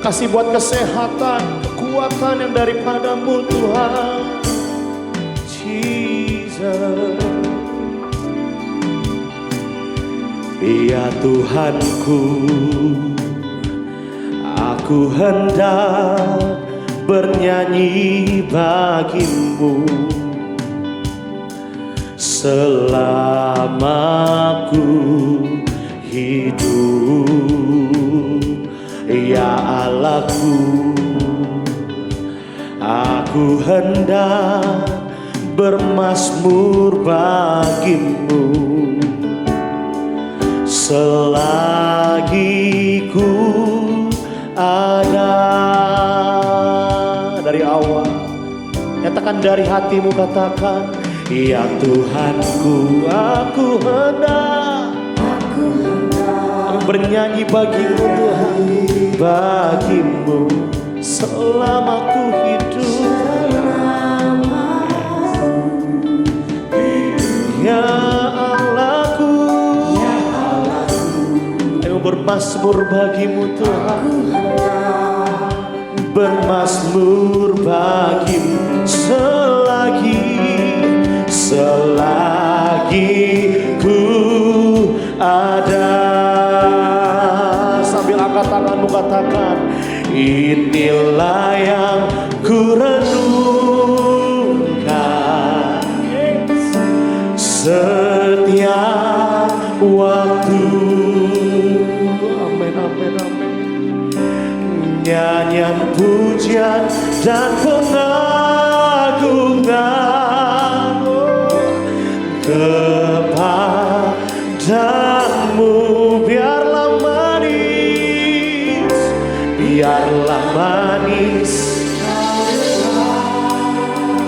kasih buat kesehatan, kekuatan yang daripadamu Tuhan. Jesus. Ya Tuhanku, aku hendak bernyanyi bagimu selama aku hidup. Ya Allahku, aku hendak bermazmur bagimu selagi ku ada. Dari awal, nyatakan dari hatimu, katakan, ya Tuhanku, aku hendak bernyanyi bagimu Tuhan, bagimu selama ku hidup. Ya Allahku, aku bermazmur bagimu Tuhan, bermazmur bagimu selagi ku ada. Sambil angkat tanganmu, katakan, inilah yang ku renungkan setiap waktu. Amin, amin, amin. Nyanyian pujian dan pengagungan kepadamu, biarlah manis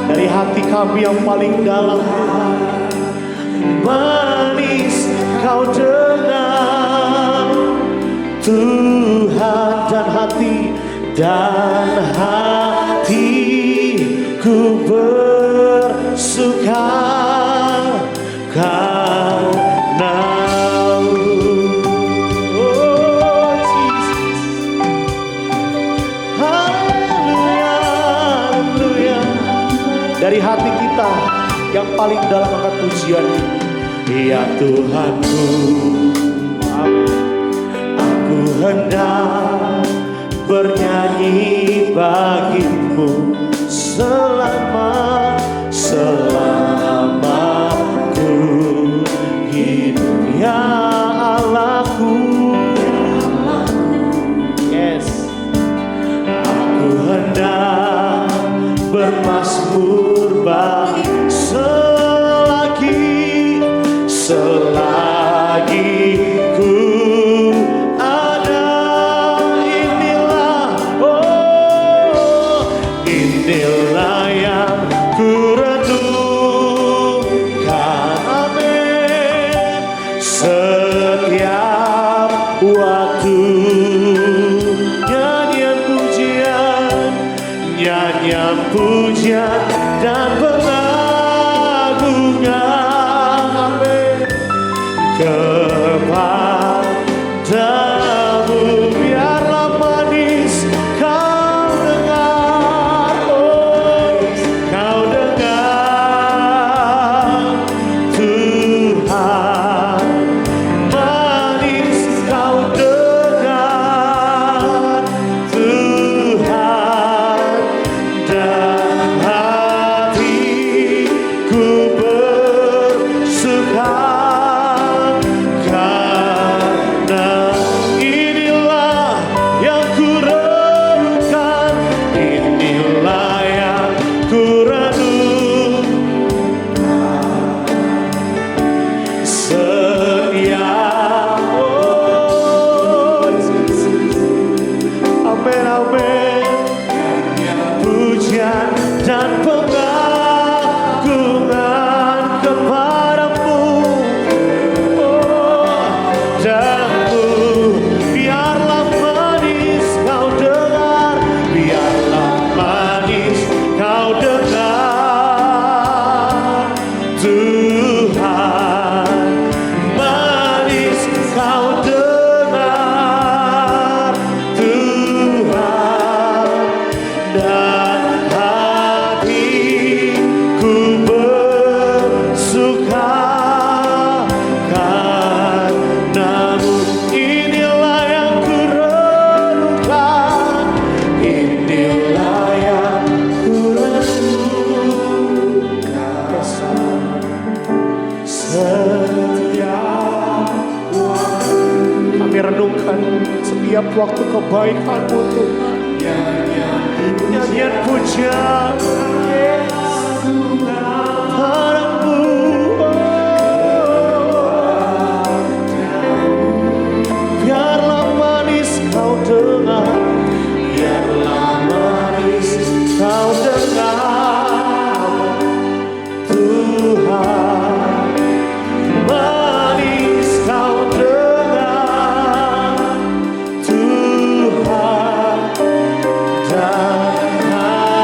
dari hati kami yang paling dalam. Manis kau dengar Tuhan, dan hatiku bersuka karena-Mu. Oh Jesus, haleluya, haleluya. Dari hati kita yang paling dalam angkat pujian, ya Tuhanku, aku hendak bernyanyi bagimu selama ku hidup. Ya Allahku, yes, aku hendak bermazmur bagimu selagi ku ada. Inilah yang ku renungkan, amin, setiap waktu. Nyanyian pujian dan pengagungan, amin, kepadamu, biarlah manis kau dengar, oh, kau dengar Tuhan, manis kau dengar Tuhan, setiap waktu kebaikan-Mu Tuhan. Nyanyian pujian padamu. Biarlah manis kau dengar, biarlah manis kau dengar, Tuhan. Manis kau dengar, Tuhan. Dan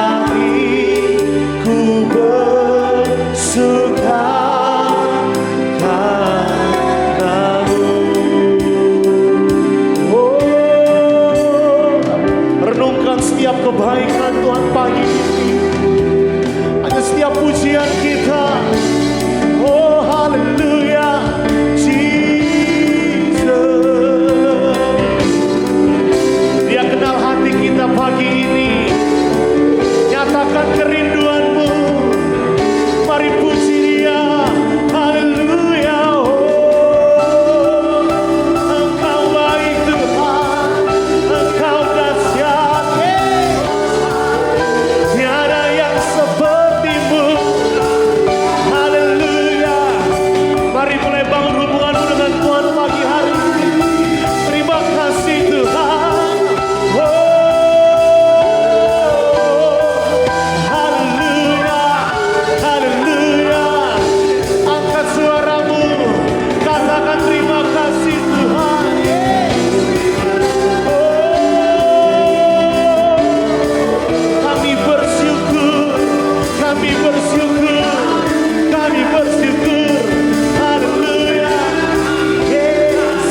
hatiku bersuka karena-Mu. Oh, renungkan setiap kebaikan Tuhan pagi ini. Hanya setiap pujian kita. Oh, haleluya, Jesus. Dia kenal hati kita pagi ini. Nyatakan kerinduan-Mu. Mari puji Dia. Haleluya. Oh, Engkau baik Tuhan. Engkau dahsyat. Tiada yang seperti-Mu. Haleluya. Mari mulai bangun hubunganmu dengan Tuhan pagi hari ini. Terima kasih Tuhan. Haleluya. Haleluya. Angkat suaramu. Katakan terima kasih Tuhan. Kami bersyukur. Kami bersyukur. Kami bersyukur. Haleluya. Yes.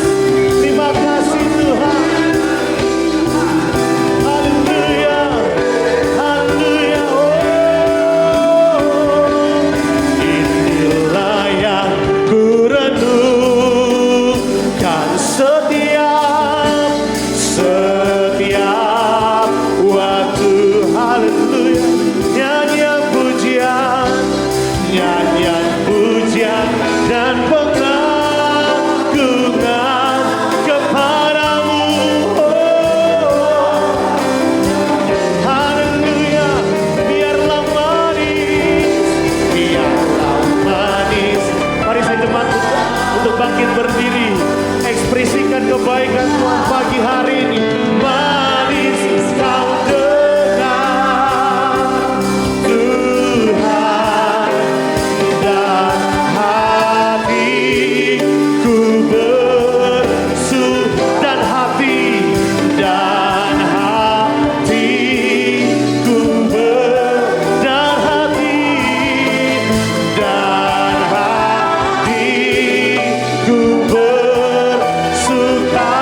Terima kasih Tuhan. Haleluya. Haleluya. Oh, inilah yang ku renungkan setiap waktu. Haleluya. Nyanyian pujian dan pengagungan kepadamu. Oh, haleluya. Biarlah manis. Mari saya jemaat untuk bangkit berdiri. Ekspresikan kebaikan Tuhan pagi hari ini. Manis kau dengar, Tuhan. Dan hatiku dan hatiku bersuka.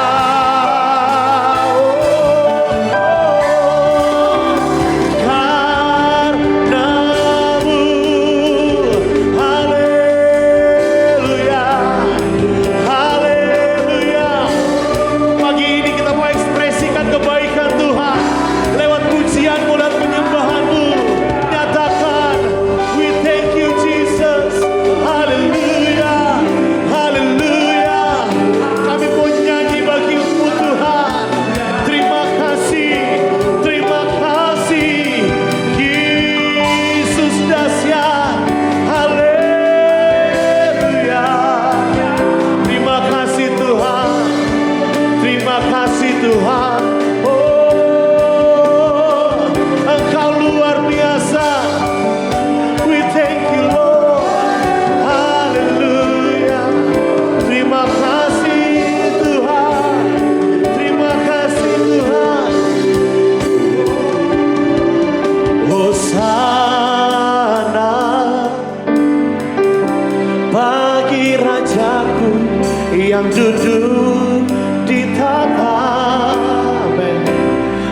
yang duduk di tatapan.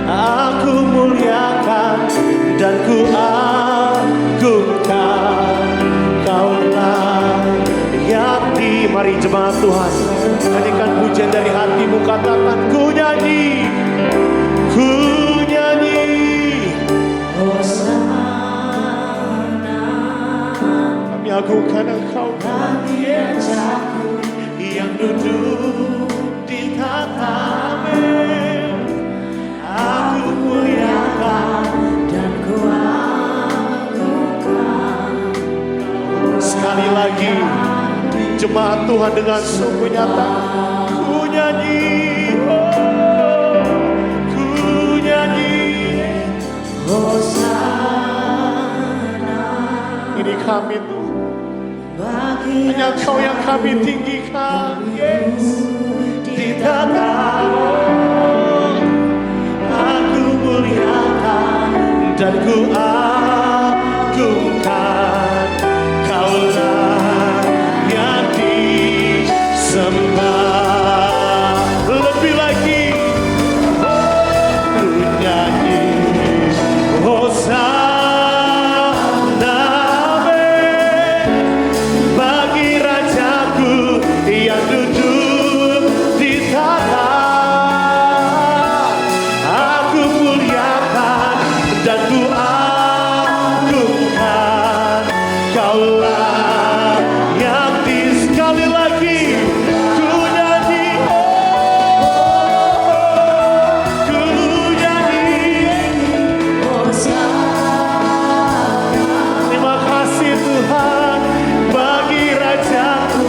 Aku muliakan dan ku agungkan Kaulah yang di. Mari jemaat Tuhan, nyanyikan pujian dari hatimu, katakan ku nyanyi, ku nyanyi. Kami agungkan Engkau, kami yang duduk di tatapan. jemaat Tuhan dengan sungguh nyata. Ku nyanyi, oh, ku nyanyi, Hosana. Ini kami Tuhan, hanya Kau yang kami tinggikan, Yesus. Di tanah aku muliakan dan ku agungkan. Kaulah yang disembah. Lebih lagi, ku nyanyi Hosana bagi Rajaku yang duduk di tanah. Aku muliakan dan ku agungkan. Kaulah yang sekali lagi ku nyanyi, ku nyanyi. Terima kasih Tuhan bagi Rajaku.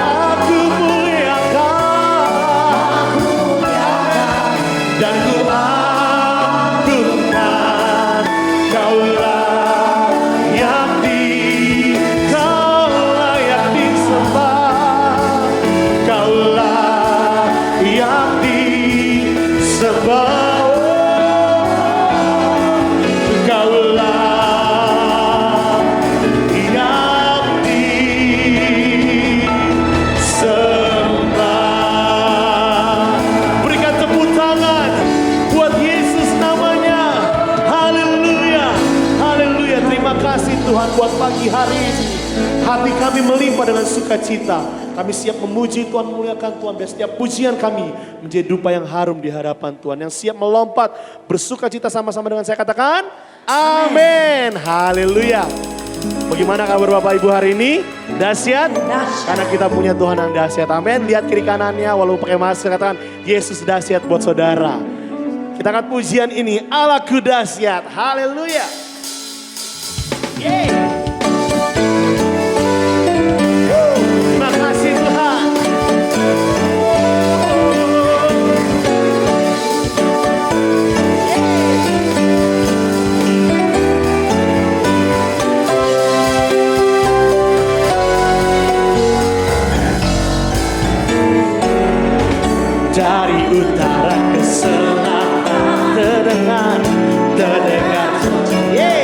Aku muliakan dan ku agungkan. Kaulah yang disembah. Kaulah yang disembah. Kaulah yang disembah. Berikan tepuk tangan buat Yesus namanya. Haleluya, haleluya. Terima kasih Tuhan buat pagi hari ini. Hati kami melimpah dengan sukacita. Kami siap memuji Tuhan, memuliakan Tuhan. Dan setiap pujian kami menjadi dupa yang harum di hadapan Tuhan. Yang siap melompat bersukacita sama-sama dengan saya, katakan amin. Haleluya. Bagaimana kabar Bapak Ibu hari ini? Dahsyat? Karena kita punya Tuhan yang dahsyat. Amin. Lihat kiri kanannya walaupun pakai masker, katakan Yesus dahsyat buat saudara. Kita akan pujian ini, Allahku dahsyat. Haleluya. Yeay. Terima kasih Tuhan. Dari utara ke selatan terdengar yeah.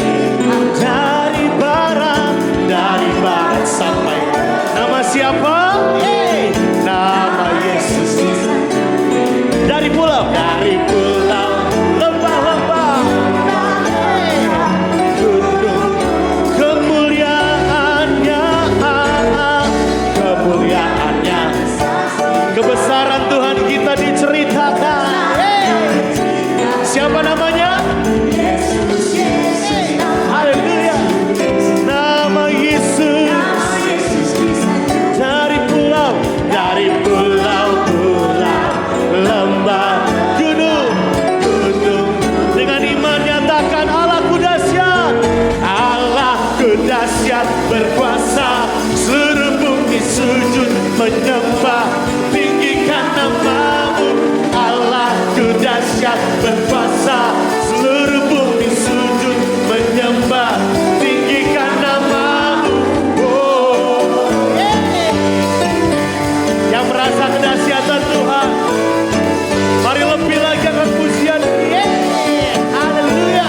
Dari barat sampai nama siapa? Yeah. Nama Yesus. Dari pulau lembah-lembah, gunung, kemuliaannya, kebesaran Tuhan kita diceritakan. Siapa namanya? Yesus. Haleluya. Nama Yesus. Dari pulau, lembah, gunung. Dengan iman nyatakan Allahku dahsyat. Allahku dahsyat berkuasa. Seluruh bumi sujud menyembah. Tinggikan namamu. Allahku dahsyat berkuasa. Seluruh bumi sujud menyembah. Tinggikan namamu. Oh, yeah. Yang merasa kedahsyatan Tuhan, mari lebih lagi akan pujian. Yeah. Haleluya.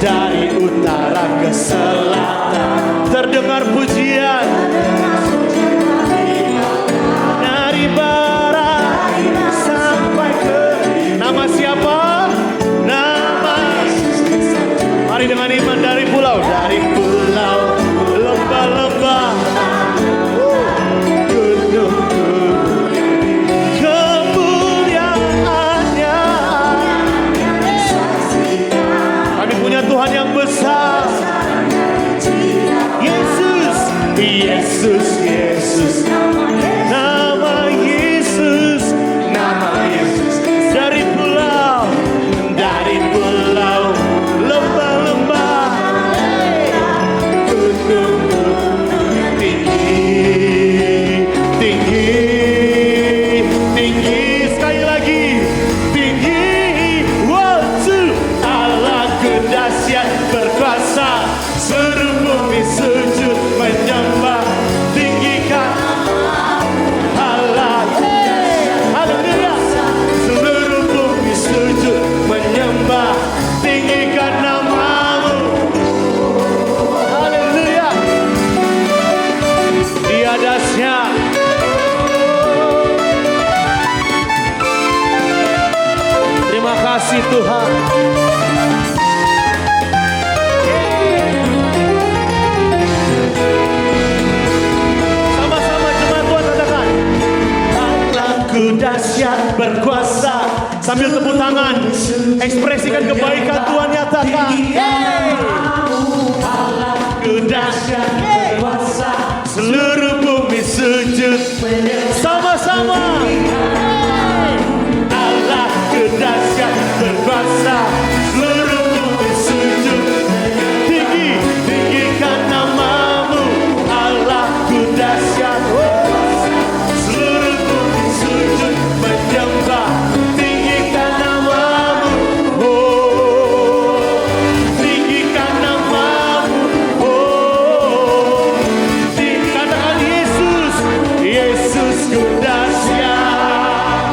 Dari utara ke selatan terdengar pujian. Dari barat sampai ke nama siapa? Nama. Mari dengan iman dari pulau, lembah-lembah, gunung, kemuliaannya. Kami punya Tuhan yang besar. Yesus, Yesus, Yesus. Nama kasih Tuhan. Sama-sama jemaat Tuhan katakan, Allahku dahsyat berkuasa. Sambil tepuk tangan, ekspresikan kebaikan Tuhan, nyatakan. Allahku dahsyat berkuasa, seluruh bumi sujud. Sama-sama. Allahku dahsyat berkuasa, seluruh bumi sujud. Tinggi, tinggikan namamu. Allahku dahsyat, seluruh bumi sujud menyembah. Tinggikan namamu, oh, tinggikan namamu, oh. Katakan Yesus, Yesusku dahsyat.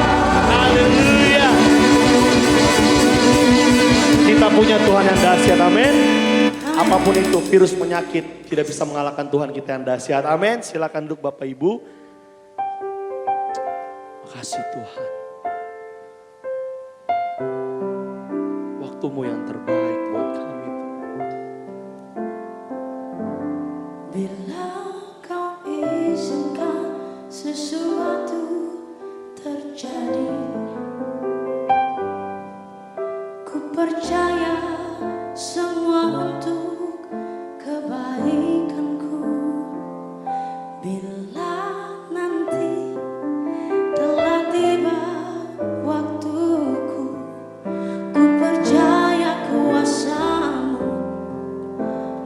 Haleluya. Kita punya Tuhan yang dahsyat, amin. Apapun itu, virus penyakit tidak bisa mengalahkan Tuhan kita yang dahsyat, amin. Silakan duduk Bapak Ibu. Makasih Tuhan. Waktumu yang terbaik buat kami. Bila kau izinkan sesuatu terjadi, ku percaya semua untuk kebaikanku. Bila nanti telah tiba waktuku, ku percaya kuasa-Mu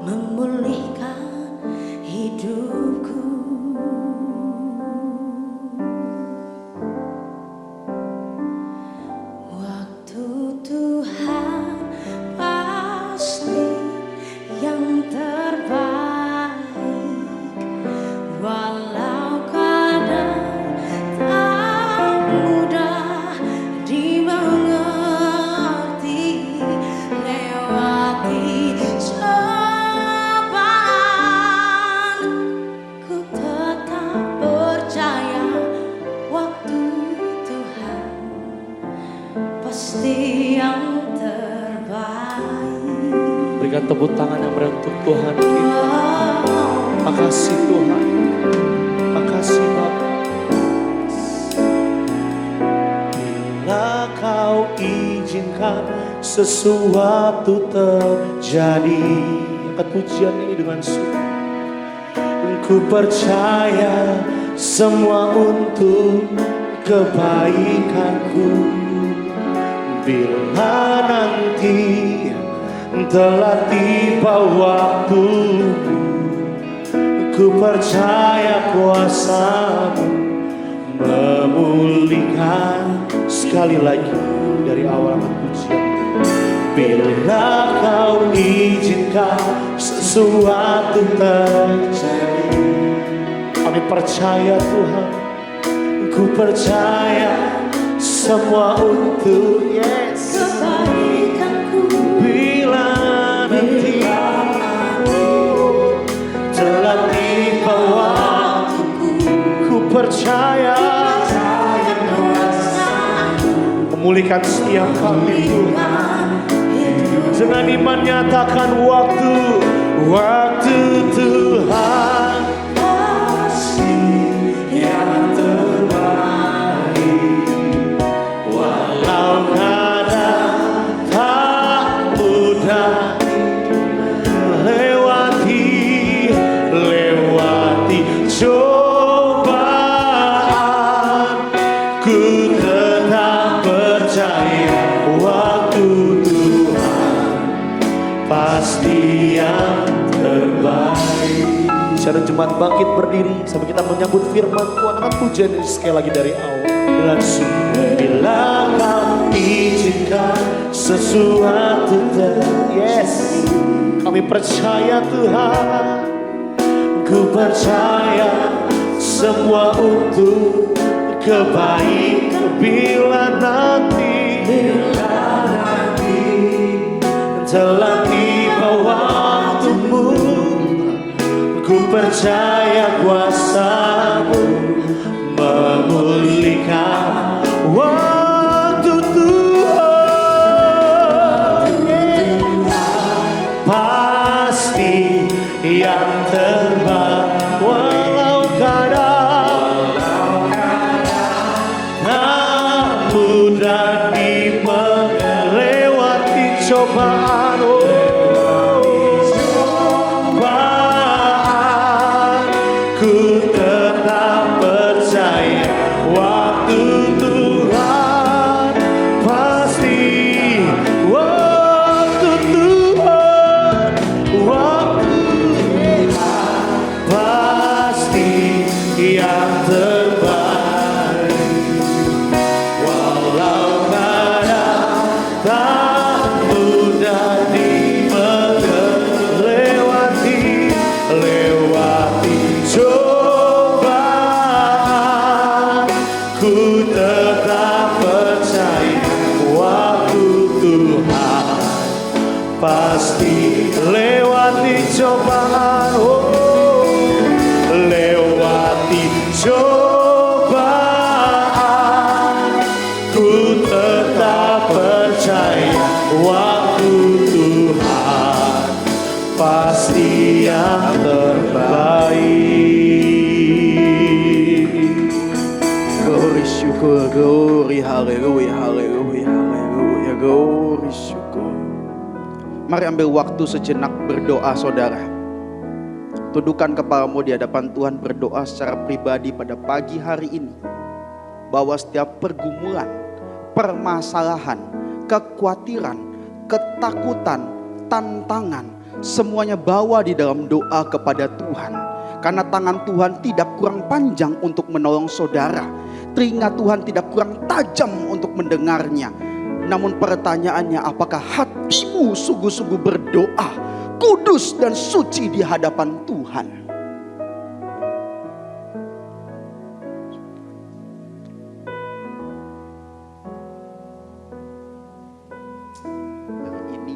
memulihkan hidupku. Waktu Tuhan pasti yang terbaik, walau kadang tak mudah dimengerti. Lewati cobaan, ku tetap percaya waktu Tuhan pasti yang terbaik. Berikan tepuk tangan yang meriah untuk Tuhan kita. Makasih Tuhan. Makasih Bapa. Bila kau izinkan sesuatu terjadi, angkat pujian ini dengan sungguh. Ku percaya semua untuk kebaikanku. Bila nanti telah tiba waktumu, ku percaya kuasa-Mu memulihkan. Sekali lagi dari awal pujian. Bila kau izinkan sesuatu terjadi, kami percaya Tuhan. Ku percaya semua untuk Kebaikanku. Bila nanti telah tiba waktuku, ku percaya memulihkan setiap kami Tuhan. Dengan iman nyatakan waktu Tuhan pasti yang terbaik, walau kadang tak mudah lewati cobaan, ku tetap percaya waktu Tuhan pasti yang terbaik. Secara jemaat bangkit berdiri sampai kita menyambut firman Tuhan. Akan pujian ini sekali lagi dari awal dengan sungguh. Bila kau izinkan sesuatu yes, kami percaya Tuhan. Ku percaya semua untuk kebaikan. Bila nanti telah tiba waktumu, ku percaya kuasa-Mu memulihkan waktu Tuhan. cobaan, cobaan, ku tetap percaya waktu Tuhan pasti, waktu Tuhan, waktu Tuhan pasti yang terbaik. Walau kadang tak mudah lewati cobaan, ku tetap percaya waktu Tuhan pasti lewati cobaan, lewati cobaan, ku tetap percaya waktu Tuhan pasti yang terbaik. Glory, syukur, glory, haleluya, haleluya, haleluya, glory, syukur. Mari ambil waktu sejenak berdoa, saudara. Tundukkan kepalamu di hadapan Tuhan, berdoa secara pribadi pada pagi hari ini. Bahwa setiap pergumulan, permasalahan, kekhawatiran, ketakutan, tantangan, semuanya bawa di dalam doa kepada Tuhan. Karena tangan Tuhan tidak kurang panjang untuk menolong saudara. Telinga Tuhan tidak kurang tajam untuk mendengarnya. Namun pertanyaannya, apakah hatimu sungguh-sungguh berdoa kudus dan suci di hadapan Tuhan? Ini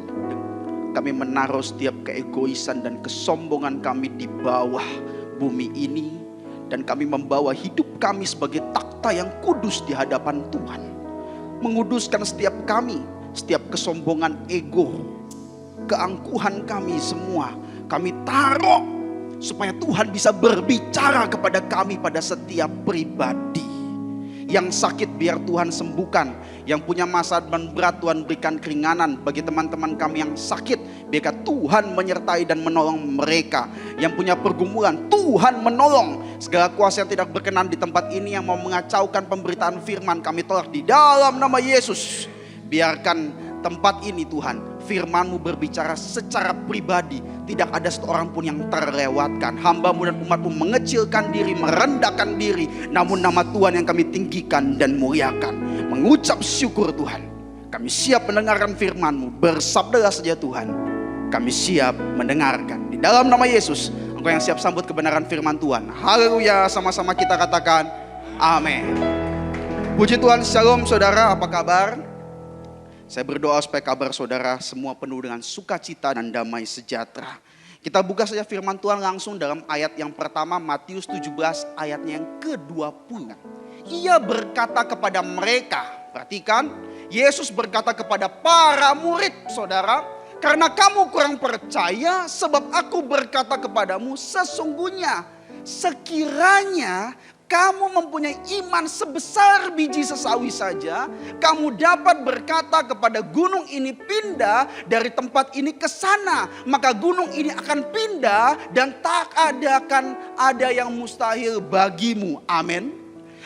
kami menaruh setiap keegoisan dan kesombongan kami di bawah bumi ini, dan kami membawa hidup kami sebagai takhta yang kudus di hadapan Tuhan. Menguduskan setiap kami, setiap kesombongan ego, keangkuhan kami semua kami taruh supaya Tuhan bisa berbicara kepada kami pada setiap pribadi. Yang sakit biar Tuhan sembuhkan, yang punya masalah dan berat Tuhan berikan keringanan. Bagi teman-teman kami yang sakit, biarkan Tuhan menyertai dan menolong mereka. Yang punya pergumulan, Tuhan menolong. Segala kuasa yang tidak berkenan di tempat ini yang mau mengacaukan pemberitaan firman, kami tolak di dalam nama Yesus. Biarkan tempat ini Tuhan, firman-Mu berbicara secara pribadi. Tidak ada seorang pun yang terlewatkan. Hamba-Mu dan umat-Mu mengecilkan diri, merendahkan diri. Namun nama Tuhan yang kami tinggikan dan muliakan. Mengucap syukur Tuhan. Kami siap mendengarkan firman-Mu. Bersabdalah saja Tuhan. Kami siap mendengarkan. Di dalam nama Yesus, Engkau yang siap sambut kebenaran firman Tuhan. Haleluya, sama-sama kita katakan amin. Puji Tuhan, shalom saudara, apa kabar? Saya berdoa supaya kabar saudara semua penuh dengan sukacita dan damai sejahtera. Kita buka saja firman Tuhan langsung dalam ayat yang pertama, Matius 17 ayatnya yang ke-20. Ia berkata kepada mereka, perhatikan, Yesus berkata kepada para murid, saudara, karena kamu kurang percaya sebab aku berkata kepadamu, sesungguhnya sekiranya kamu mempunyai iman sebesar biji sesawi saja, kamu dapat berkata kepada gunung ini pindah dari tempat ini ke sana, maka gunung ini akan pindah dan tak akan ada yang mustahil bagimu. Amin.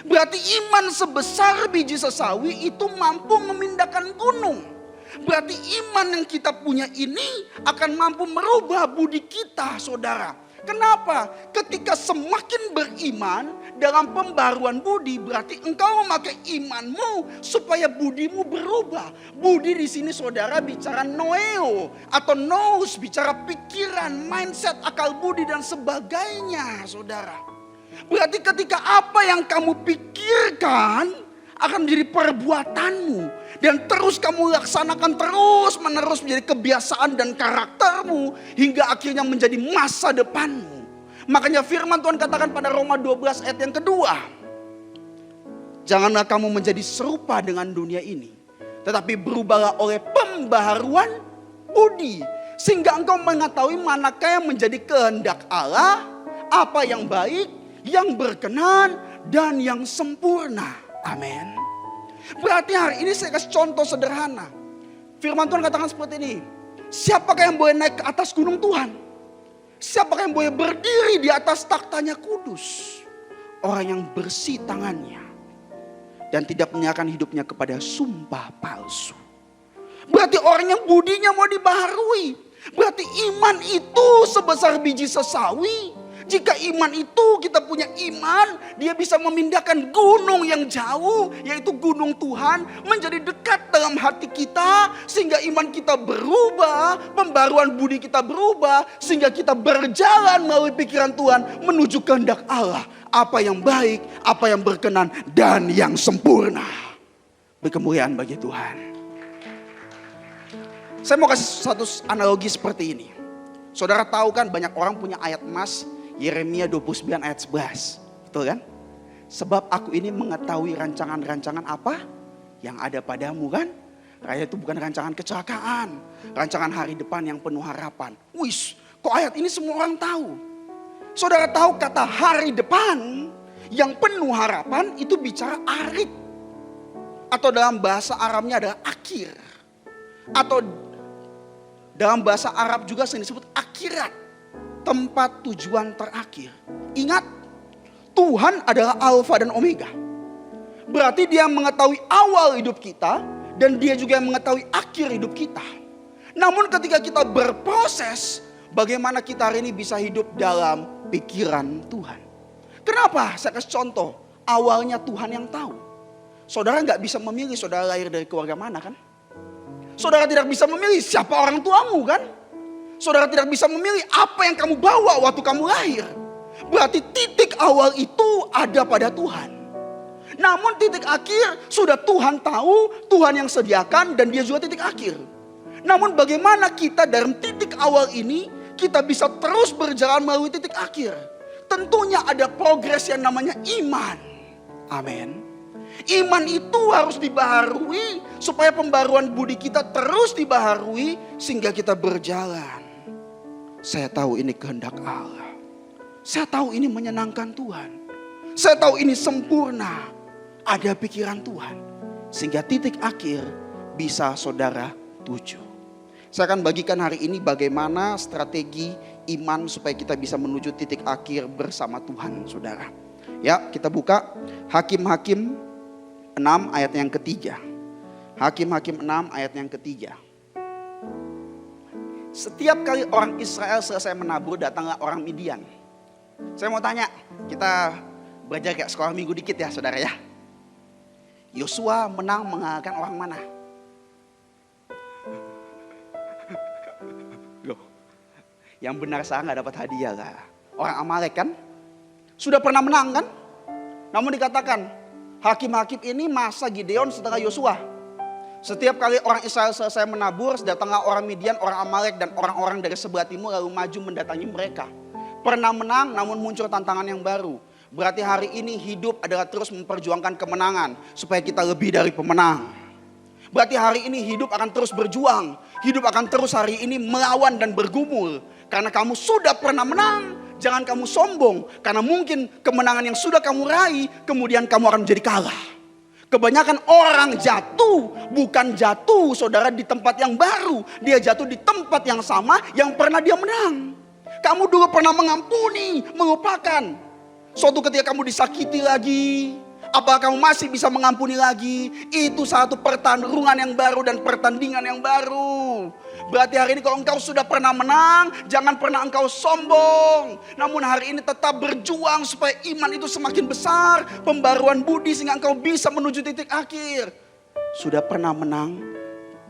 Berarti iman sebesar biji sesawi itu mampu memindahkan gunung. Berarti iman yang kita punya ini akan mampu merubah budi kita, saudara. Kenapa? Ketika semakin beriman dalam pembaruan budi, berarti engkau memakai imanmu supaya budimu berubah. Budi di sini saudara bicara noeo atau nous, bicara pikiran, mindset, akal budi dan sebagainya, saudara. Berarti ketika apa yang kamu pikirkan akan menjadi perbuatanmu dan terus kamu laksanakan terus menerus menjadi kebiasaan dan karaktermu hingga akhirnya menjadi masa depanmu. Makanya firman Tuhan katakan pada Roma 12 ayat yang kedua, janganlah kamu menjadi serupa dengan dunia ini, tetapi berubahlah oleh pembaharuan budi, sehingga engkau mengetahui manakah yang menjadi kehendak Allah, apa yang baik, yang berkenan dan yang sempurna. Amin. Berarti hari ini saya kasih contoh sederhana. Firman Tuhan katakan seperti ini. Siapakah yang boleh naik ke atas gunung Tuhan? Siapakah yang boleh berdiri di atas taktanya kudus? Orang yang bersih tangannya dan tidak menyerahkan hidupnya kepada sumpah palsu. Berarti orang yang budinya mau dibaharui. Berarti iman itu sebesar biji sesawi. Jika iman itu kita punya iman, dia bisa memindahkan gunung yang jauh, yaitu gunung Tuhan, menjadi dekat dalam hati kita. Sehingga iman kita berubah, pembaruan budi kita berubah. Sehingga kita berjalan melalui pikiran Tuhan menuju kehendak Allah. Apa yang baik, apa yang berkenan, dan yang sempurna. Berkemuliaan bagi Tuhan. Saya mau kasih satu analogi seperti ini. Saudara tahu kan banyak orang punya ayat emas Yeremia 29 ayat 11. Betul kan? Sebab aku ini mengetahui rancangan-rancangan apa yang ada padamu kan? Raya itu bukan rancangan kecelakaan. Rancangan hari depan yang penuh harapan. Wis, kok ayat ini semua orang tahu? Saudara tahu kata hari depan yang penuh harapan itu bicara akhir. Atau dalam bahasa Arabnya adalah akhir. Atau dalam bahasa Arab juga sering disebut akhirat. Tempat tujuan terakhir. Ingat, Tuhan adalah Alfa dan Omega. Berarti dia mengetahui awal hidup kita dan dia juga yang mengetahui akhir hidup kita. Namun ketika kita berproses, bagaimana kita hari ini bisa hidup dalam pikiran Tuhan. Kenapa? Saya kasih contoh. Awalnya Tuhan yang tahu. Saudara gak bisa memilih saudara lahir dari keluarga mana kan? Saudara tidak bisa memilih siapa orang tuamu kan? Saudara tidak bisa memilih apa yang kamu bawa waktu kamu lahir. Berarti titik awal itu ada pada Tuhan. Namun titik akhir sudah Tuhan tahu, Tuhan yang sediakan dan dia juga titik akhir. Namun bagaimana kita dalam titik awal ini kita bisa terus berjalan melalui titik akhir? Tentunya ada progres yang namanya iman. Amin. Iman itu harus dibaharui supaya pembaruan budi kita terus dibaharui sehingga kita berjalan. Saya tahu ini kehendak Allah. Saya tahu ini menyenangkan Tuhan. Saya tahu ini sempurna. Ada pikiran Tuhan. Sehingga titik akhir bisa saudara tuju. Saya akan bagikan hari ini bagaimana strategi iman supaya kita bisa menuju titik akhir bersama Tuhan saudara. Ya, kita buka Hakim-Hakim 6 ayat yang ketiga. Hakim-Hakim 6 ayat yang ketiga. Setiap kali orang Israel selesai menabur, datanglah orang Midian. Saya mau tanya, kita belajar kayak sekolah minggu dikit ya saudara ya. Yosua menang mengalahkan orang mana? Loh, yang benar salah gak dapat hadiah lah. Orang Amalek kan? Sudah pernah menang kan? Namun dikatakan, hakim-hakim ini masa Gideon setelah Yosua. Setiap kali orang Israel selesai menabur, datanglah orang Midian, orang Amalek dan orang-orang dari sebelah timur lalu maju mendatangi mereka. Pernah menang namun muncul tantangan yang baru. Berarti hari ini hidup adalah terus memperjuangkan kemenangan supaya kita lebih dari pemenang. Berarti hari ini hidup akan terus berjuang. Hidup akan terus hari ini melawan dan bergumul. Karena kamu sudah pernah menang, jangan kamu sombong. Karena mungkin kemenangan yang sudah kamu raih, kemudian kamu akan menjadi kalah. Kebanyakan orang jatuh, bukan jatuh saudara di tempat yang baru. Dia jatuh di tempat yang sama yang pernah dia menang. Kamu dulu pernah mengampuni, melupakan. Suatu ketika kamu disakiti lagi, apakah kamu masih bisa mengampuni lagi? Itu satu pertarungan yang baru dan pertandingan yang baru. Berarti hari ini kalau engkau sudah pernah menang, jangan pernah engkau sombong. Namun hari ini tetap berjuang supaya iman itu semakin besar. Pembaruan budi sehingga engkau bisa menuju titik akhir. Sudah pernah menang,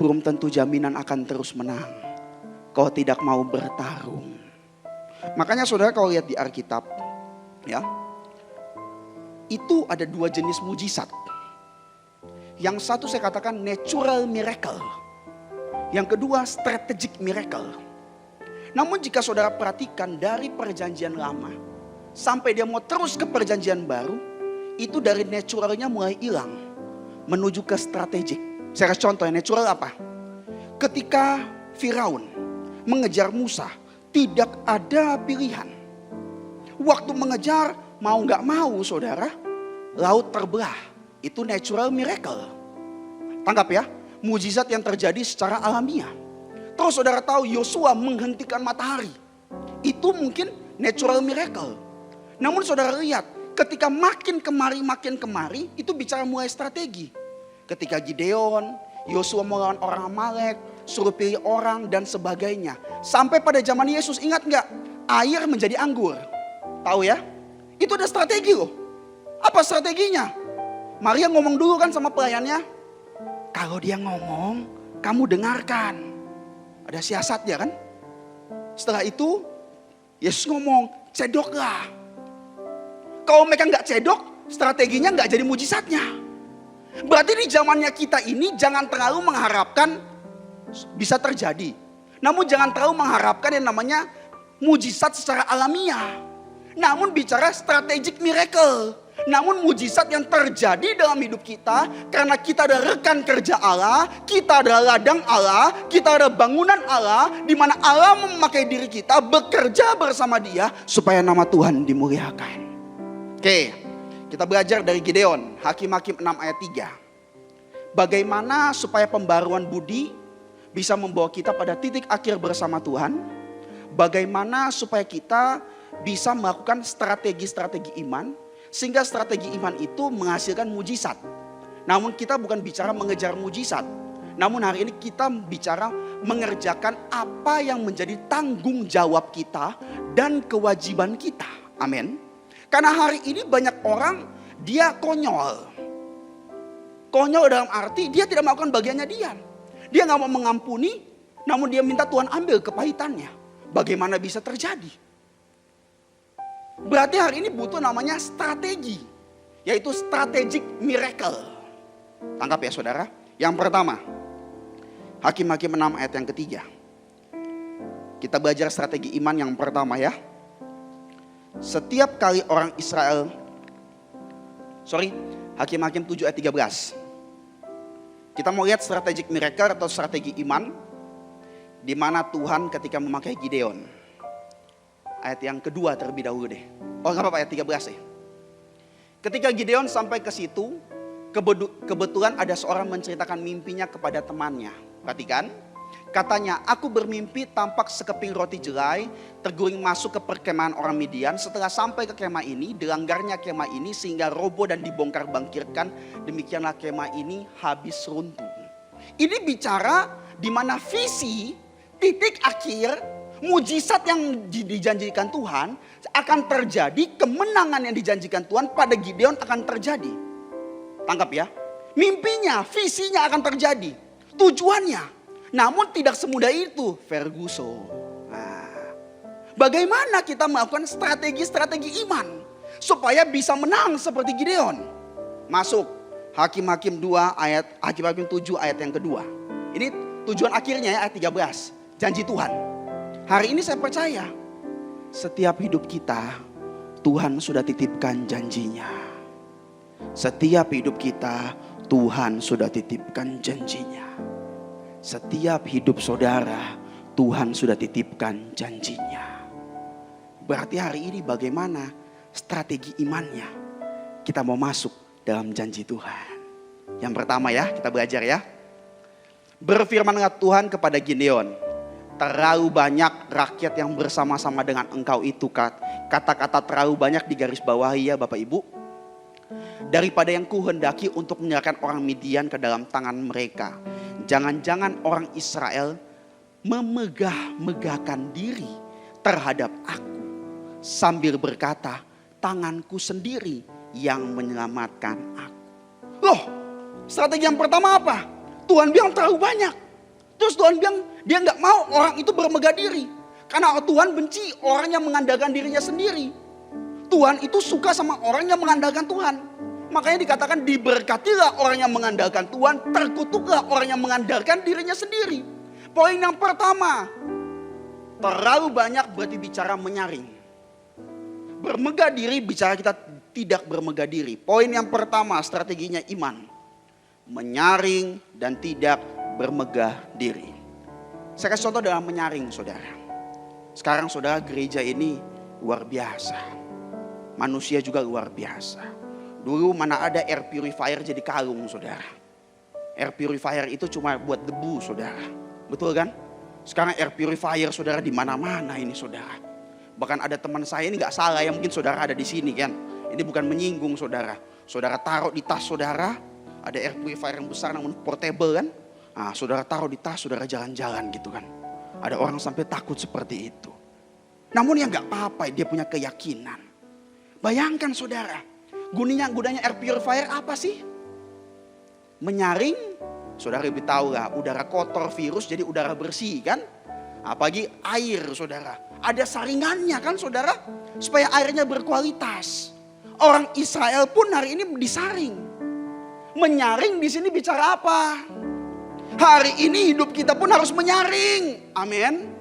belum tentu jaminan akan terus menang. Kau tidak mau bertarung. Makanya saudara kalau lihat di Alkitab, ya, itu ada dua jenis mujizat. Yang satu saya katakan natural miracle. Yang kedua strategic miracle. Namun jika saudara perhatikan dari perjanjian lama sampai dia mau terus ke perjanjian baru, itu dari naturalnya mulai hilang menuju ke strategic. Saya kasih contoh yang natural apa? Ketika Firaun mengejar Musa, tidak ada pilihan. Waktu mengejar mau gak mau saudara, laut terbelah. Itu natural miracle. Tangkap ya. mujizat yang terjadi secara alamiah. Terus saudara tahu Yosua menghentikan matahari. Itu mungkin natural miracle. Namun saudara lihat, ketika makin kemari, itu bicara mulai strategi. Ketika Gideon, Yosua melawan orang Amalek, suruh pilih orang dan sebagainya. Sampai pada zaman Yesus, ingat nggak? Air menjadi anggur. Tahu ya? Itu ada strategi loh. Apa strateginya? Maria ngomong dulu kan sama pelayannya. Kalau dia ngomong, kamu dengarkan. Ada siasatnya kan? Setelah itu, Yesus ngomong, cedoklah. Kalau mereka nggak cedok, strateginya nggak jadi mujizatnya. Berarti di zamannya kita ini jangan terlalu mengharapkan bisa terjadi. Namun jangan terlalu mengharapkan yang namanya mujizat secara alamiah. Namun bicara strategic miracle. Namun mujizat yang terjadi dalam hidup kita karena kita ada rekan kerja Allah, kita ada ladang Allah, kita ada bangunan Allah di mana Allah memakai diri kita bekerja bersama Dia supaya nama Tuhan dimuliakan. Oke, kita belajar dari Gideon, Hakim-Hakim 6 ayat 3. Bagaimana supaya pembaruan budi bisa membawa kita pada titik akhir bersama Tuhan. Bagaimana supaya kita bisa melakukan strategi-strategi iman. Sehingga strategi iman itu menghasilkan mujizat. Namun kita bukan bicara mengejar mujizat. Namun hari ini kita bicara mengerjakan apa yang menjadi tanggung jawab kita dan kewajiban kita. Amin. Karena hari ini banyak orang dia konyol. Konyol dalam arti dia tidak melakukan bagiannya dia. Dia gak mau mengampuni, namun dia minta Tuhan ambil kepahitannya. Bagaimana bisa terjadi? Berarti hari ini butuh namanya strategi. Yaitu strategic miracle. Tangkap ya saudara. Yang pertama, Hakim-Hakim 6 ayat yang ketiga. Kita belajar strategi iman yang pertama ya. Setiap kali orang Israel, Hakim-Hakim 7 ayat 13. Kita mau lihat strategic miracle atau strategi iman. Di mana Tuhan ketika memakai Gideon. Ayat yang kedua terlebih dahulu deh. Oh gak apa-apa ayat 13 ya. Ketika Gideon sampai ke situ, kebetulan ada seorang menceritakan mimpinya kepada temannya. Perhatikan. Katanya, aku bermimpi tampak sekeping roti jelai terguling masuk ke perkemahan orang Midian. Setelah sampai ke kemah ini, dilanggarnya kemah ini sehingga roboh dan dibongkar bangkirkan. Demikianlah kemah ini habis runtuh. Ini bicara di mana visi, titik akhir, mujizat yang dijanjikan Tuhan akan terjadi, kemenangan yang dijanjikan Tuhan pada Gideon akan terjadi. Tangkap ya. Mimpinya, visinya akan terjadi. Tujuannya. Namun tidak semudah itu, Ferguson. Nah, bagaimana kita melakukan strategi-strategi iman supaya bisa menang seperti Gideon? Masuk Hakim-Hakim 2 ayat Hakim-Hakim 7 ayat yang kedua. Ini tujuan akhirnya ya ayat 13. Janji Tuhan. Hari ini saya percaya setiap hidup kita Tuhan sudah titipkan janjinya. Setiap hidup kita Tuhan sudah titipkan janjinya. Setiap hidup saudara Tuhan sudah titipkan janjinya. Berarti hari ini bagaimana strategi imannya kita mau masuk dalam janji Tuhan. Yang pertama ya kita belajar ya. Berfirmanlah Tuhan kepada Gideon. Terlalu banyak rakyat yang bersama-sama dengan engkau itu. Kata-kata terlalu banyak di garis bawahi ya Bapak Ibu. Daripada yang kuhendaki untuk menyerahkan orang Midian ke dalam tangan mereka. Jangan-jangan orang Israel memegah-megahkan diri terhadap aku. Sambil berkata, tanganku sendiri yang menyelamatkan aku. Loh, strategi yang pertama apa? Tuhan bilang terlalu banyak. Terus Tuhan bilang dia gak mau orang itu bermegah diri. Karena Tuhan benci orang yang mengandalkan dirinya sendiri. Tuhan itu suka sama orang yang mengandalkan Tuhan. Makanya dikatakan diberkatilah orang yang mengandalkan Tuhan, terkutuklah orang yang mengandalkan dirinya sendiri. Poin yang pertama, terlalu banyak berarti bicara menyaring. Bermegah diri bicara kita tidak bermegah diri. Poin yang pertama strateginya iman. Menyaring dan tidak bermegah diri. Saya kasih contoh dalam menyaring saudara. Sekarang saudara gereja ini luar biasa. Manusia juga luar biasa. Dulu mana ada air purifier jadi kalung saudara. Air purifier itu cuma buat debu, saudara. Betul kan? Sekarang air purifier, saudara, di mana-mana ini, saudara. Bahkan ada teman saya ini nggak salah ya, mungkin saudara ada di sini kan. Ini bukan menyinggung, saudara. Saudara taruh di tas saudara, ada air purifier yang besar namun portable kan. Nah, saudara taruh di tas, saudara jalan-jalan gitu kan. Ada orang sampai takut seperti itu. Namun ya nggak apa-apa, dia punya keyakinan. Bayangkan saudara, gunanya air purifier apa sih? Menyaring, saudara lebih tahu lah, udara kotor, virus jadi udara bersih kan. Apalagi air, saudara. Ada saringannya kan, saudara, supaya airnya berkualitas. Orang Israel pun hari ini disaring. Menyaring di sini bicara apa? Hari ini hidup kita pun harus menyaring. Amin.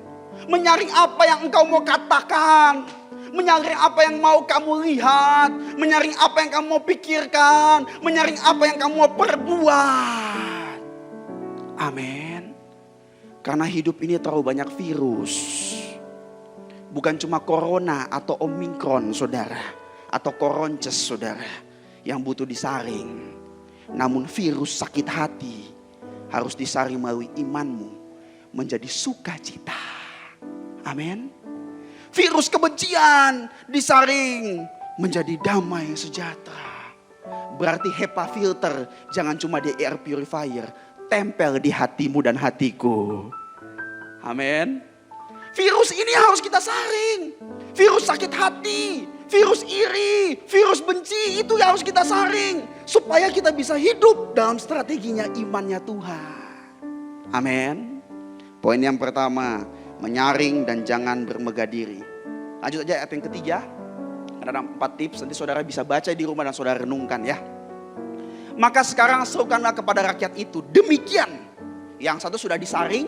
Menyaring apa yang engkau mau katakan. Menyaring apa yang mau kamu lihat. Menyaring apa yang kamu mau pikirkan. Menyaring apa yang kamu mau perbuat. Amin. Karena hidup ini terlalu banyak virus. Bukan cuma corona atau omikron, saudara. Atau koronces, saudara. Yang butuh disaring. Namun virus sakit hati harus disaring melalui imanmu menjadi sukacita. Amin. Virus kebencian disaring menjadi damai sejahtera. Berarti HEPA filter jangan cuma di air purifier, tempel di hatimu dan hatiku. Amin. Virus ini harus kita saring. Virus sakit hati, virus iri, virus benci itu yang harus kita saring. Supaya kita bisa hidup dalam strateginya imannya Tuhan. Amin. Poin yang pertama, menyaring dan jangan bermegah diri. Lanjut aja ayat yang ketiga. Ada 4 tips, nanti saudara bisa baca di rumah dan saudara renungkan ya. Maka sekarang serukanlah kepada rakyat itu demikian. Yang satu sudah disaring,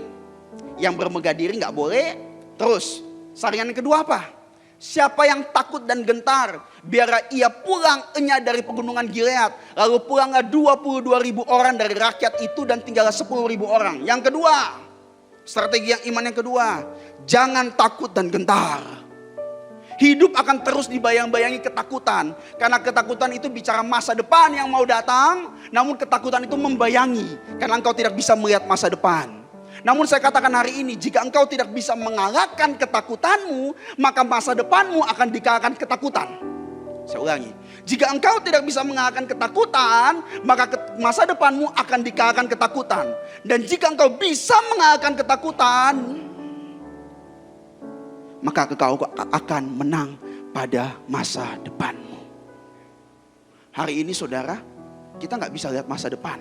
yang bermegah diri gak boleh. Terus saringan yang kedua apa? Siapa yang takut dan gentar, biarlah ia pulang enyah dari pegunungan Gilead. Lalu pulanglah 22.000 orang dari rakyat itu dan tinggallah 10.000 orang. Yang kedua, strategi yang iman yang kedua, jangan takut dan gentar. Hidup akan terus dibayang-bayangi ketakutan. Karena ketakutan itu bicara masa depan yang mau datang. Namun ketakutan itu membayangi. Karena engkau tidak bisa melihat masa depan. Namun saya katakan hari ini, jika engkau tidak bisa mengalahkan ketakutanmu, maka masa depanmu akan dikalahkan ketakutan. Saya ulangi, jika engkau tidak bisa mengalahkan ketakutan, maka masa depanmu akan dikalahkan ketakutan. Dan jika engkau bisa mengalahkan ketakutan, maka engkau akan menang pada masa depanmu. Hari ini saudara, kita gak bisa lihat masa depan.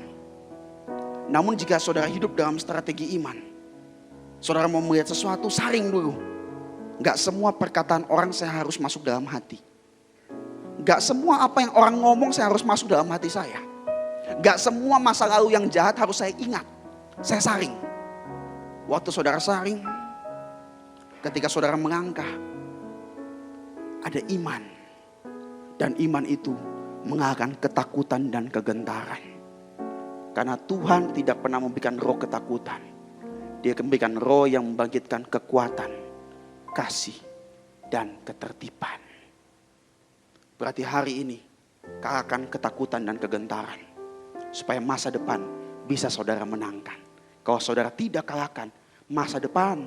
Namun jika saudara hidup dalam strategi iman, saudara mau melihat sesuatu, saring dulu. Gak semua perkataan orang saya harus masuk dalam hati. Gak semua apa yang orang ngomong saya harus masuk dalam hati saya. Gak semua masa lalu yang jahat harus saya ingat. Saya saring. Waktu saudara saring, ketika saudara melangkah, ada iman. Dan iman itu mengalahkan ketakutan dan kegentaran. Karena Tuhan tidak pernah memberikan roh ketakutan. Dia memberikan roh yang membangkitkan kekuatan, kasih, dan ketertiban. Berarti hari ini kalahkan ketakutan dan kegentaran. Supaya masa depan bisa saudara menangkan. Kalau saudara tidak kalahkan, masa depan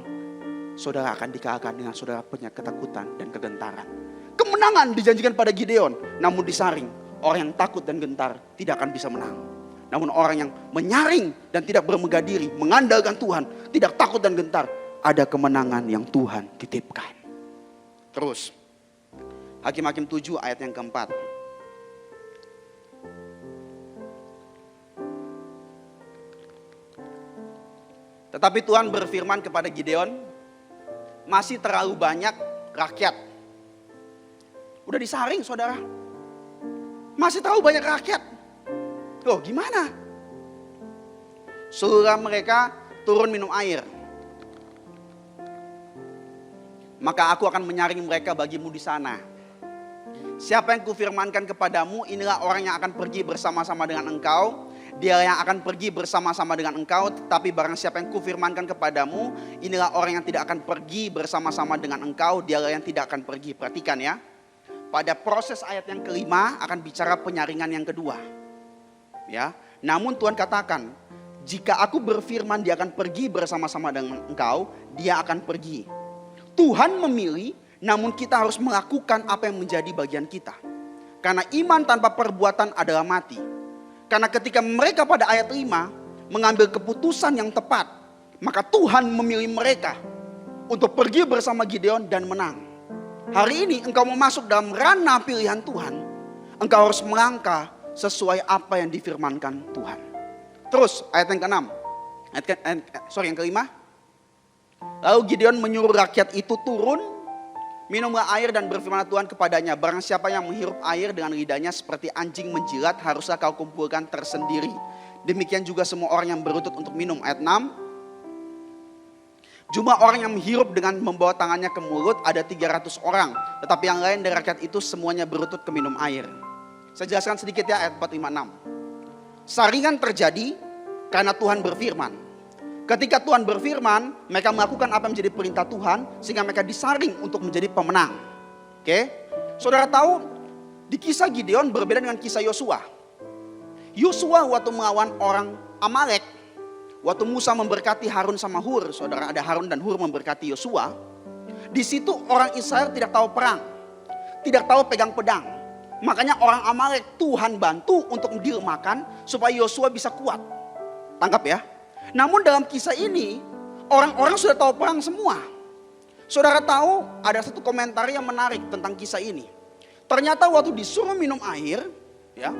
saudara akan dikalahkan dengan saudara punya ketakutan dan kegentaran. Kemenangan dijanjikan pada Gideon, namun disaring. Orang yang takut dan gentar tidak akan bisa menang. Namun orang yang menyaring dan tidak bermegah diri, mengandalkan Tuhan, tidak takut dan gentar, ada kemenangan yang Tuhan titipkan. Terus, Hakim-Hakim 7 ayat yang keempat. Tetapi Tuhan berfirman kepada Gideon, masih terlalu banyak rakyat. Udah disaring saudara. Masih terlalu banyak rakyat. Loh gimana? Suruhlah mereka turun minum air. Maka aku akan menyaring mereka bagimu di sana. Siapa yang kufirmankan kepadamu, inilah orang yang akan pergi bersama-sama dengan engkau. Dia yang akan pergi bersama-sama dengan engkau. Tetapi barang siapa yang kufirmankan kepadamu, inilah orang yang tidak akan pergi bersama-sama dengan engkau. Dialah yang tidak akan pergi. Perhatikan ya. Pada proses ayat yang kelima akan bicara penyaringan yang kedua. Ya, Namun Tuhan katakan, jika aku berfirman dia akan pergi bersama-sama dengan engkau, dia akan pergi. Tuhan memilih, namun kita harus melakukan apa yang menjadi bagian kita. Karena iman tanpa perbuatan adalah mati. Karena ketika mereka pada ayat 5 mengambil keputusan yang tepat, maka Tuhan memilih mereka untuk pergi bersama Gideon dan menang. Hari ini engkau mau masuk dalam ranah pilihan Tuhan, engkau harus melangkah sesuai apa yang difirmankan Tuhan. Terus ayat yang ke-6. Yang kelima. Lalu Gideon menyuruh rakyat itu turun, minumlah air dan berfirmanlah Tuhan kepadanya, barang siapa yang menghirup air dengan lidahnya seperti anjing menjilat, haruslah kau kumpulkan tersendiri. Demikian juga semua orang yang berlutut untuk minum. Ayat 6. Jumlah orang yang menghirup dengan membawa tangannya ke mulut ada 300 orang. Tetapi yang lain dari rakyat itu semuanya berlutut ke minum air. Saya jelaskan sedikit ya ayat 4, 5, 6. Saringan terjadi karena Tuhan berfirman. Ketika Tuhan berfirman, mereka melakukan apa yang menjadi perintah Tuhan, sehingga mereka disaring untuk menjadi pemenang. Oke? Saudara tahu, di kisah Gideon berbeda dengan kisah Yosua. Yosua waktu melawan orang Amalek, waktu Musa memberkati Harun sama Hur, saudara, ada Harun dan Hur memberkati Yosua. Di situ orang Israel tidak tahu perang, tidak tahu pegang pedang. Makanya orang Amalek Tuhan bantu untuk dilemahkan supaya Yosua bisa kuat. Tangkap ya. Namun dalam kisah ini orang-orang sudah tahu perang semua. Saudara tahu ada satu komentar yang menarik tentang kisah ini. Ternyata waktu disuruh minum air, ya,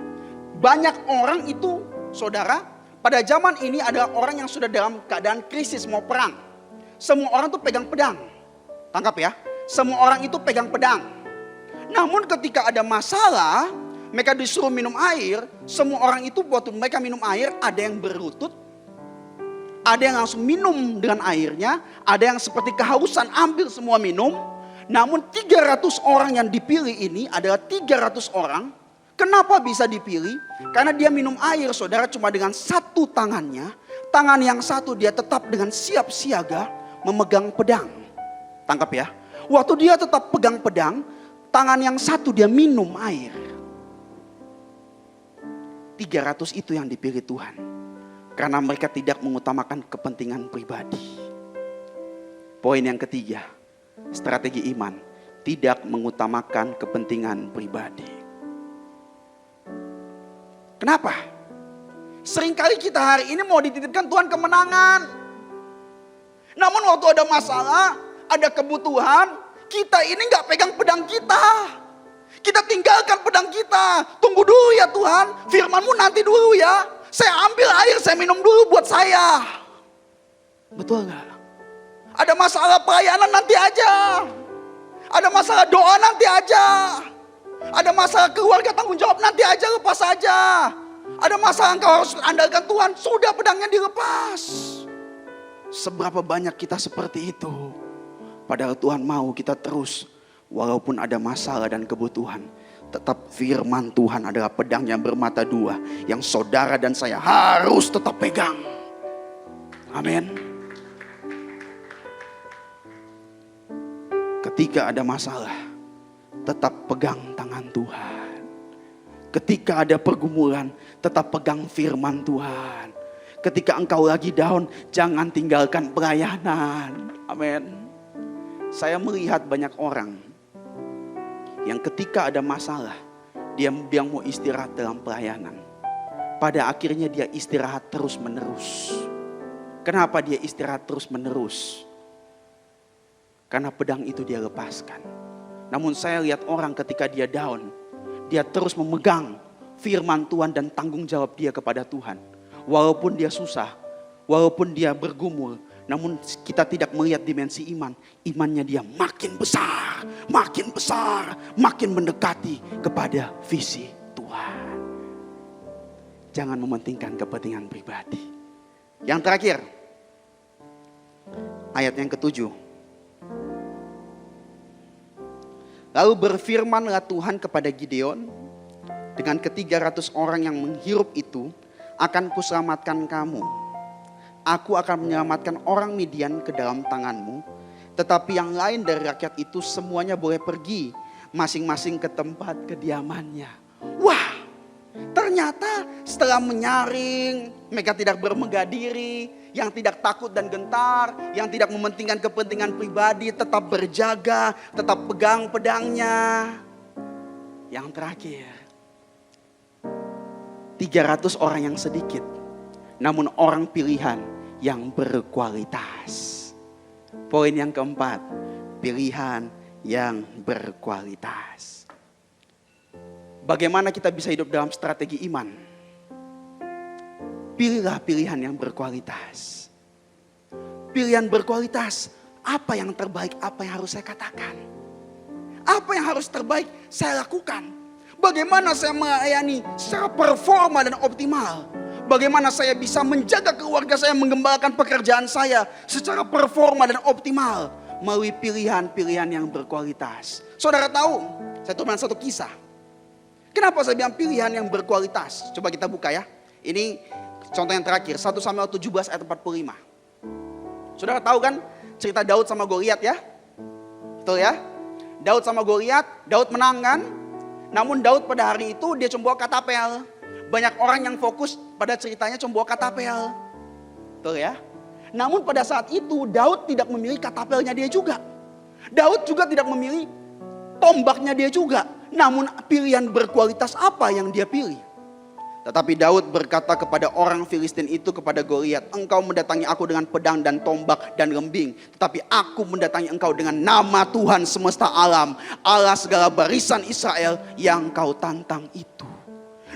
banyak orang itu, saudara, pada zaman ini adalah orang yang sudah dalam keadaan krisis mau perang. Semua orang tuh pegang pedang. Tangkap ya. Semua orang itu pegang pedang. Namun ketika ada masalah, mereka disuruh minum air, semua orang itu waktu mereka minum air, ada yang berlutut, ada yang langsung minum dengan airnya, ada yang seperti kehausan ambil semua minum. Namun 300 orang yang dipilih ini adalah 300 orang. Kenapa bisa dipilih? Karena dia minum air, saudara, cuma dengan satu tangannya. Tangan yang satu dia tetap dengan siap siaga memegang pedang. Tangkap ya. Waktu dia tetap pegang pedang, tangan yang satu dia minum air. 300 itu yang dipilih Tuhan. Karena mereka tidak mengutamakan kepentingan pribadi. Poin yang ketiga, strategi iman. Tidak mengutamakan kepentingan pribadi. Kenapa? Seringkali kita hari ini mau dititipkan Tuhan kemenangan. Namun waktu ada masalah, ada kebutuhan, kita ini gak pegang pedang kita. Kita tinggalkan pedang kita. Tunggu dulu ya Tuhan, firman-Mu nanti dulu ya. Saya ambil air, saya minum dulu buat saya. Betul gak? Ada masalah pelayanan nanti aja. Ada masalah doa nanti aja. Ada masalah keluarga tanggung jawab nanti aja, lepas aja. Ada masalah engkau harus andalkan Tuhan, sudah pedangnya dilepas. Seberapa banyak kita seperti itu. Padahal Tuhan mau kita terus, walaupun ada masalah dan kebutuhan, tetap firman Tuhan adalah pedang yang bermata dua, yang saudara dan saya harus tetap pegang. Amin. Ketika ada masalah, tetap pegang tangan Tuhan. Ketika ada pergumulan, tetap pegang firman Tuhan. Ketika engkau lagi down, jangan tinggalkan pelayanan. Amin. Saya melihat banyak orang yang ketika ada masalah, dia bilang mau istirahat dalam pelayanan. Pada akhirnya dia istirahat terus menerus. Kenapa dia istirahat terus menerus? Karena pedang itu dia lepaskan. Namun saya lihat orang ketika dia down, dia terus memegang firman Tuhan dan tanggung jawab dia kepada Tuhan. Walaupun dia susah, walaupun dia bergumul, namun kita tidak melihat dimensi iman. Imannya dia makin besar, makin mendekati kepada visi Tuhan. Jangan mementingkan kepentingan pribadi. Yang terakhir, ayat yang ke-7. Lalu berfirmanlah Tuhan kepada Gideon, dengan ke-300 orang yang menghirup itu, akan kuselamatkan kamu. Aku akan menyelamatkan orang Midian ke dalam tanganmu. Tetapi yang lain dari rakyat itu semuanya boleh pergi masing-masing ke tempat kediamannya. Wah, Ternyata setelah menyaring, mereka tidak bermegah diri, yang tidak takut dan gentar, yang tidak mementingkan kepentingan pribadi, tetap berjaga, tetap pegang pedangnya. Yang terakhir, 300 orang yang sedikit, namun orang pilihan yang berkualitas. Poin yang keempat, pilihan yang berkualitas. Bagaimana kita bisa hidup dalam strategi iman? Pilihlah pilihan yang berkualitas. Pilihan berkualitas, apa yang terbaik, apa yang harus saya katakan? Apa yang harus terbaik saya lakukan? Bagaimana saya melayani secara performa dan optimal? Bagaimana saya bisa menjaga keluarga saya, mengembalakan pekerjaan saya secara performa dan optimal melalui pilihan-pilihan yang berkualitas. Saudara tahu, saya tuliskan satu kisah. Kenapa saya bilang pilihan yang berkualitas? Coba kita buka ya. Ini contoh yang terakhir, 1 Samuel 17 ayat 45. Saudara tahu kan cerita Daud sama Goliat ya? Betul ya? Daud sama Goliat, Daud menang kan? Namun Daud pada hari itu dia cuma bawa katapel. Banyak orang yang fokus pada ceritanya cuma bawa katapel. Betul ya? Namun pada saat itu Daud tidak memilih katapelnya dia juga. Daud juga tidak memilih tombaknya dia juga. Namun pilihan berkualitas apa yang dia pilih? Tetapi Daud berkata kepada orang Filistin itu, kepada Goliat, engkau mendatangi aku dengan pedang dan tombak dan lembing. Tetapi aku mendatangi engkau dengan nama Tuhan semesta alam, Allah segala barisan Israel yang kau tantang itu.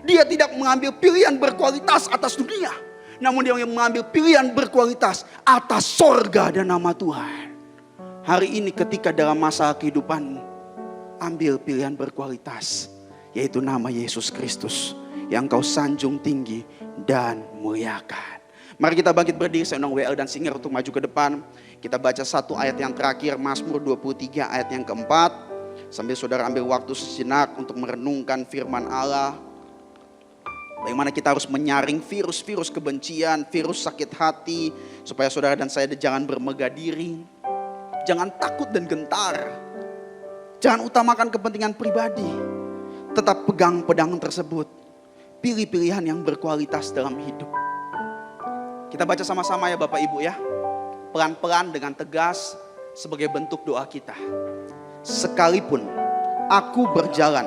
Dia tidak mengambil pilihan berkualitas atas dunia, namun dia mengambil pilihan berkualitas atas sorga dan nama Tuhan. Hari ini ketika dalam masa kehidupanmu, ambil pilihan berkualitas, yaitu nama Yesus Kristus yang kau sanjung tinggi dan muliakan. Mari kita bangkit berdiri, saya undang WL dan Singer untuk maju ke depan. Kita baca satu ayat yang terakhir, Mazmur 23 ayat yang keempat. Sambil saudara ambil waktu sejenak untuk merenungkan firman Allah. Bagaimana kita harus menyaring virus-virus kebencian, virus sakit hati, supaya saudara dan saya jangan bermegah diri, jangan takut dan gentar. Jangan utamakan kepentingan pribadi. Tetap pegang pedang tersebut. Pilih pilihan yang berkualitas dalam hidup. Kita baca sama-sama ya Bapak Ibu ya. Pelan-pelan dengan tegas sebagai bentuk doa kita. Sekalipun aku berjalan,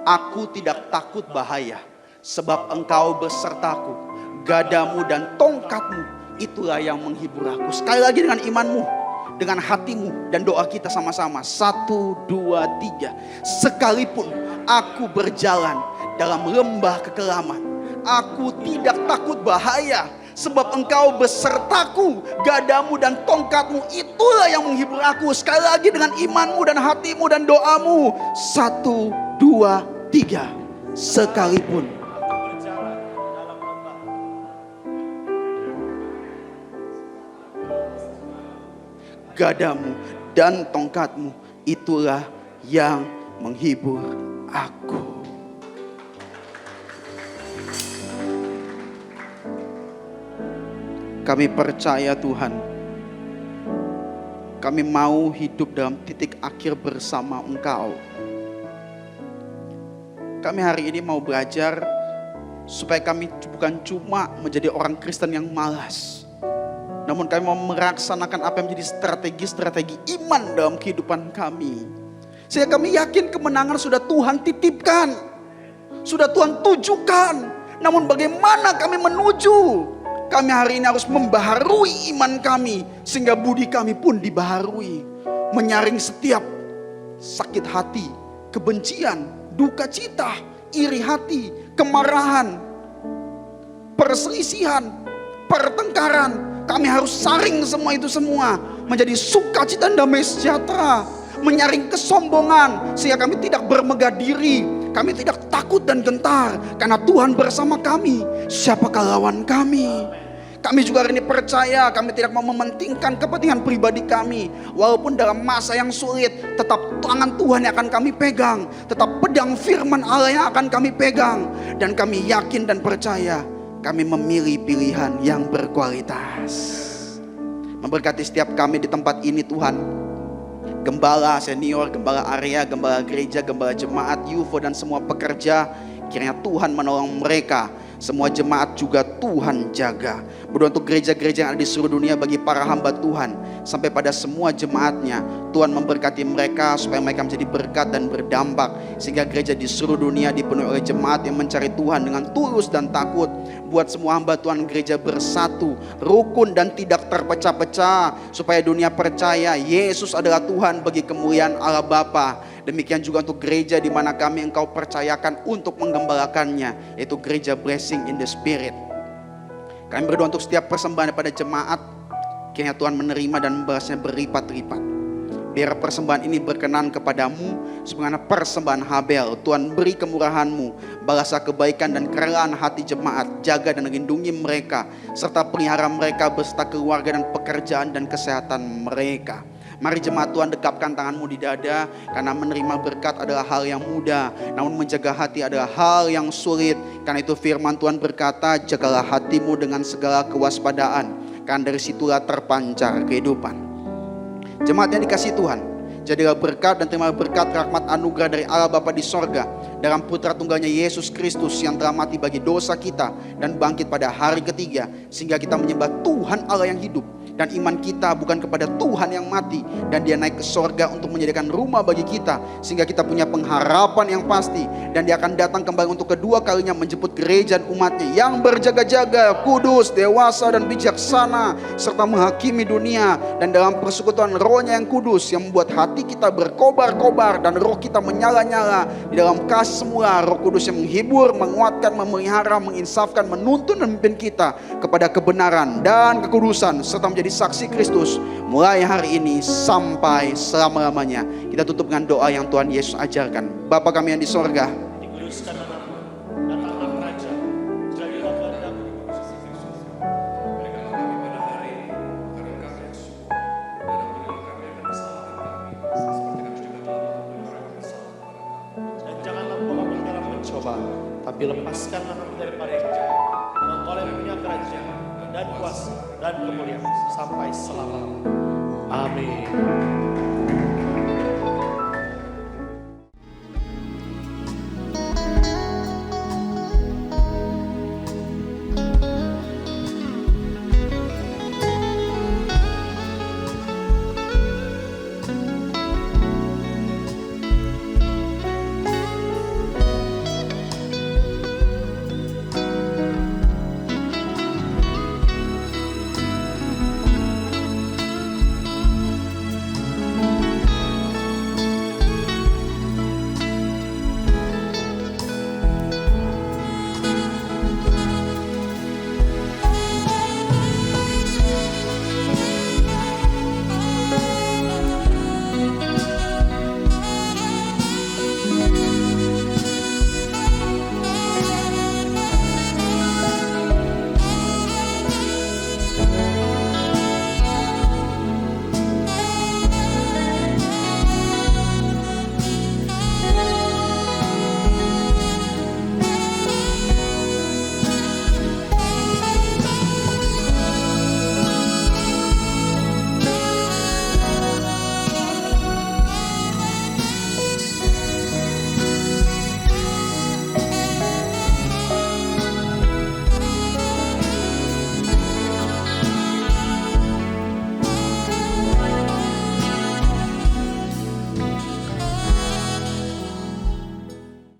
aku tidak takut bahaya, sebab engkau besertaku. Gadamu dan tongkatmu, itulah yang menghibur aku. Sekali lagi dengan imanmu, dengan hatimu, dan doa kita sama-sama. 1, 2, 3. Sekalipun aku berjalan dalam lembah kekelaman, aku tidak takut bahaya, sebab engkau besertaku. Gadamu dan tongkatmu, itulah yang menghibur aku. Sekali lagi dengan imanmu dan hatimu dan doamu. 1, 2, 3. Sekalipun gadamu dan tongkatmu, itulah yang menghibur aku. Kami percaya Tuhan, kami mau hidup dalam titik akhir bersama Engkau. Kami hari ini mau belajar supaya kami bukan cuma menjadi orang Kristen yang malas, namun kami mau melaksanakan apa yang menjadi strategi-strategi iman dalam kehidupan kami. Sehingga kami yakin kemenangan sudah Tuhan titipkan, sudah Tuhan tujukan. Namun bagaimana kami menuju? Kami hari ini harus membaharui iman kami, sehingga budi kami pun dibaharui. Menyaring setiap sakit hati, kebencian, duka cita, iri hati, kemarahan, perselisihan, pertengkaran. Kami harus saring semua itu semua menjadi sukacita dan damai sejahtera. Menyaring kesombongan sehingga kami tidak bermegah diri. Kami tidak takut dan gentar karena Tuhan bersama kami. Siapakah lawan kami? Kami juga hari ini percaya kami tidak mau mementingkan kepentingan pribadi kami. Walaupun dalam masa yang sulit, tetap tangan Tuhan yang akan kami pegang. Tetap pedang firman Allah yang akan kami pegang. Dan kami yakin dan percaya kami memilih pilihan yang berkualitas. Memberkati setiap kami di tempat ini Tuhan. gembala senior, gembala area, gembala gereja, gembala jemaat, UFO dan semua pekerja. Kiranya Tuhan menolong mereka. Semua jemaat juga Tuhan jaga. Berdoa untuk gereja-gereja yang ada di seluruh dunia, bagi para hamba Tuhan, sampai pada semua jemaatnya. Tuhan memberkati mereka supaya mereka menjadi berkat dan berdampak, sehingga gereja di seluruh dunia dipenuhi oleh jemaat yang mencari Tuhan dengan tulus dan takut. Buat semua hamba Tuhan, gereja bersatu, rukun dan tidak terpecah-pecah, supaya dunia percaya Yesus adalah Tuhan bagi kemuliaan Allah Bapa. Demikian juga untuk gereja di mana kami Engkau percayakan untuk menggembalakannya, yaitu gereja Blessing in the Spirit. Kami berdoa untuk setiap persembahan pada jemaat, kiranya Tuhan menerima dan membalasnya berlipat-lipat. Biar persembahan ini berkenan kepadamu, sebagaimana persembahan Habel. Tuhan beri kemurahan-Mu, balaslah kebaikan dan kerelaan hati jemaat, jaga dan lindungi mereka, serta pelihara mereka beserta keluarga dan pekerjaan dan kesehatan mereka. Mari jemaat Tuhan, dekapkan tanganmu di dada, karena menerima berkat adalah hal yang mudah, namun menjaga hati adalah hal yang sulit. Karena itu firman Tuhan berkata, jagalah hatimu dengan segala kewaspadaan, karena dari situlah terpancar kehidupan. Jemaat yang dikasihi Tuhan, jadilah berkat dan terima berkat rahmat anugerah dari Allah Bapa di sorga, dalam putra tunggalnya Yesus Kristus yang telah mati bagi dosa kita dan bangkit pada hari ketiga, sehingga kita menyembah Tuhan Allah yang hidup. Dan iman kita bukan kepada Tuhan yang mati, dan Dia naik ke sorga untuk menyediakan rumah bagi kita, sehingga kita punya pengharapan yang pasti. Dan Dia akan datang kembali untuk kedua kalinya menjemput gereja dan umatnya yang berjaga-jaga, kudus, dewasa dan bijaksana, serta menghakimi dunia. Dan dalam persekutuan Roh-Nya yang kudus, yang membuat hati kita berkobar-kobar dan roh kita menyala-nyala di dalam kasih semula. Roh Kudus yang menghibur, menguatkan, memelihara, menginsafkan, menuntun dan memimpin kita kepada kebenaran dan kekudusan, serta menjadi saksi Kristus mulai hari ini sampai selama-lamanya. Kita tutup dengan doa yang Tuhan Yesus ajarkan. Bapa kami yang di sorga, dikuduskanlah nama-Mu, datanglah kerajaan, jadilah kehendak-Mu di bumi seperti di surga. Berikanlah kami pada hari ini makanan kami yang syukur, dan ampunilah kami akan kesalahan kami, seperti kami juga telah mengampuni orang yang bersalah kepada kami. Dan janganlah membawa kami dalam mencoba, tapi lepaskanlah kami daripada yang jahat. Karena Engkau yang punya kerajaan dan kuasa dan kemuliaan sampai selama-lamanya. Amin.